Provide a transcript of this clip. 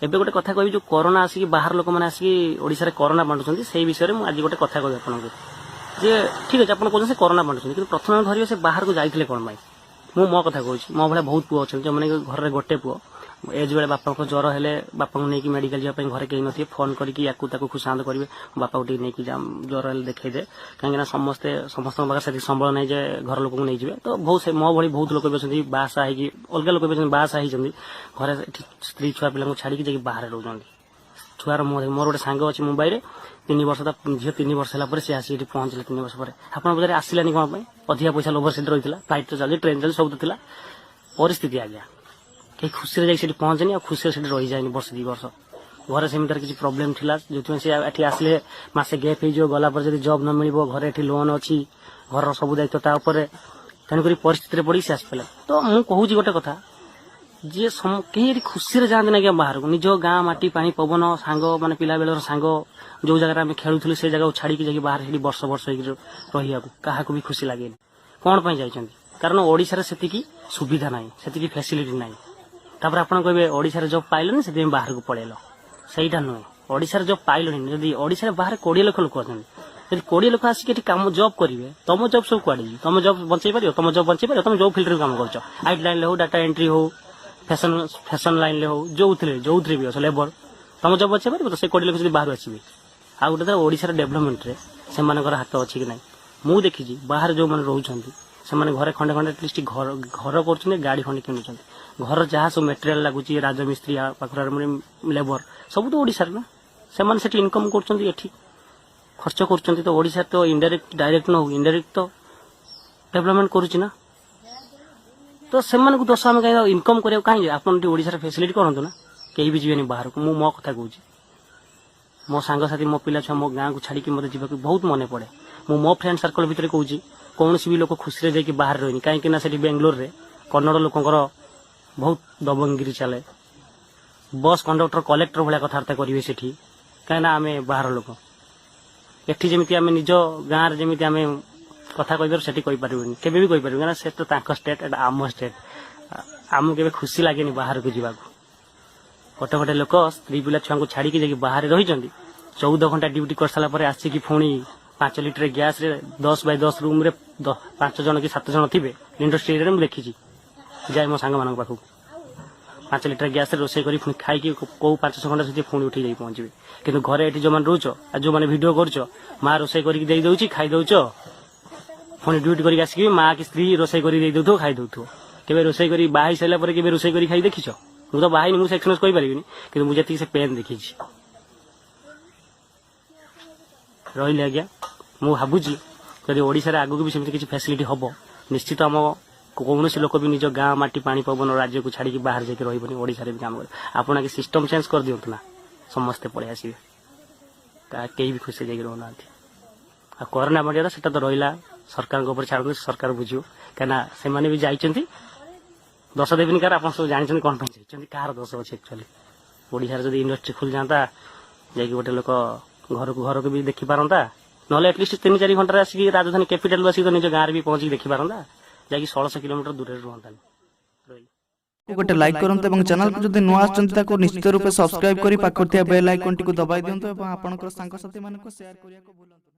ଏବେ ଗୋଟେ କଥା କହିବି जो कोरोना आसिक बाहर लोक मैंने आसिक ओडिशा रे कोरोना बांटुଛନ୍ତି ସେଇ विषय में आज गोटे कथा कहबी आपनको जे ठीक अछि आपण कहउछन से कोरोना बांटुଛନ୍ତି କିନ୍ତୁ प्रथम धरियो से बाहर को जाइथिले कोन भाई मु मो कथा कहउछि मो भले बहुत पुओ अछि जे माने घर रे गोटे पुओ एज बेले बापा को ज्वर हेले बापा को नेकी मेडिकल जा घरे कहीं नथि फोन करके याकू ताकू खुशांत करिवे बापा को नेकी जाम ज्वर हेले देखाई दे कहीं समस्त बाग से संबल नहीं जे घर लोक को नहीं जिवे तो बहुत से मो भली बहुत लोक बेसंती बासा है कि अलगा लोक बेसंती बासा है जंदी घरे स्त्री छुआ पिला को छाड़ी के बाहर रहउजंदी छुआर मोर गोटे सांग अच्छी मुंबई में 3 वर्ष झील 3 वर्ष है सी आसी पहुंचले 3 वर्ष पर आप बजारे आसलानी कौन अधिका पैसा लोभर सीट रही है फ्लाइट चलती ट्रेन चलती सब था परिस्थिति आज्ञा कहीं खुशी जाकि पहुंचेनि खुशी से रही जाए वर्ष 2 वर्ष घर से किसी प्रोब्लेम थिला जो से आसले मसे गैप हो गला पर जॉब न मिल घरे लोन अच्छी घर सब दायित्व तेणुक परिस्थिति पड़ी से आसपा तो मुझे कहूँ गोटे कथा जे कहीं खुशी जाते ना बाहर को निज गाँ माटी पानी पवन सांग मान पिला बेलर सांग जो जगह आम खेलुलु से जगह छाड़ी जाकि बाहर से वर्ष वर्ष रहा क्या भी खुशी लगे कौन पर जाइए कारण ओडिशा से सुविधा ना से फैसिलिटी ना तापर आप कहे ओडिशा जब पाइल से बाहर को पड़ेल सहीटा नुहे ओडिशा जब पाइल जब ओडिशा बाहर 20 लाख लोक अच्छा जब 20 लाख आसिक कम जॉब करेंगे तुम जॉब सब कड़े तुम जॉब बचे पार तुम जॉब बचे पार तुम जो फिल्ड काम कर आईटी लाइन हो डाटा एंट्री हो फैशन लाइन हो जो थे भी अच्छे लेबर तुम जब बचे पार तो से 20 लाख बाहर आसवे आ गोटे ओडिशा डेवलपमेंट रे से हाथ अच्छी कि ना मुझे देखी बाहर जो मैंने रोच से घरे खंडे खंडे एटलिस्ट घर घर कर गाड़ी खंडे किणुच्च घर जहाँ सब मेटेरियल लगुच राजमिस्त्री पाखर लेबर सब तो ओडिशा ना से इनकम कर खर्च कर तो ओडिशा तो इनडायरेक्ट डायरेक्ट न हो इनडायरेक्ट तो डेवलपमेंट करुच्च तो से दोष आम कहीं इनकम करें कहीं आपड़ी ओडिशा फैसिलिटी करतु ना कहीं भी जीवेनि बाहर को मु मो कथा कहूँ मो सांगसाथी मो पिला छुआ मो गाँव को छाड़ी मत जावाक बहुत मन पड़े मु मो फ्रेंड सर्कल भितर कहूँ कौन भी लोक खुशी जाकि बाहर रही कहीं बेंगलोर रे कन्नड़ लोकंर बहुत दबंगगिरी चले बस कंडक्टर कलेक्टर भाया कथबार्ता करेंगे से कहीं आम बाहर लोक एटी जमी आम निज गाँव जमी आम कथा कहीपर से कहीपर केवे भी कहीपर क्या से तो स्टेट एट आम स्टेट आमको के खुशी लगे बाहर को जावाक गोटे गोटे लोक स्त्री पिला छुआ को छाड़ी जाकि बाहर रही 14 घंटा ड्यूटी कर सारापर आसिक पुणी 5 लिटर गैस रे 10 बाय 10 रूम रे 5 जन कि 7 जन थे इंडस्ट्री एरिया में देखी जाए मो सांग मान पाखक 5 लिटर गैस रोसे कर खाई कौ 500 घंटा सुधी पुणी उठी जाई पहुंचे कि घरे ये जो मैंने रोच जो मैंने भिड कर माँ रोसे कर खाई दौच पुणी ड्यूटी करके आसिक माँ की स्त्री रोसे कर खाई दौथ के रोसे कर बाहर सारापर के रोसे कर खाई देखीच मुझे तो बाहर मुझे एक्सपीरियंस कहीपरि कि मुझे से पेन देखी रही आज्ञा मु भावुची जदि ओडिशा रे आगु भी सेमती किसी फैसिलिटी हम निश्चित आम कौन लोक भी निज गाँ माटी पानी पवन राज्य को छाड़ी बाहर जाकि रही ओडिशा रे भी काम कर आपन सिस्टम चेंज कर दिंतु ना समस्ते पड़े आसवे कहीं भी खुशी जाकि रोना आ कोरोना बांटिया से तो रहा सरकार छाड़ सरकार बुझे कहीं से भी जाइए दोष देवी कार आप सब जानते कौन कहार दोष अच्छे एक्चुअली ओडिशा जब इंडस्ट्री खुल जाता जाकि गोटे लोक घर को भी देखी पारंता ना एटलिस्ट 3-4 घंटे आसिक राजधानी कैपिटल आसिक तो निज गाँव भी पहुंची देखी पारंता जाकि 1600 किलोमीटर दूर रुहता गोटे लाइक करते चैनल को जब नुआ निश्चित रूप से सब्सक्राइब कर पाखर बेल आइकन टी दबाई दिंतु और आपंकर सांगसाथी मान शेयर करने को भूलु।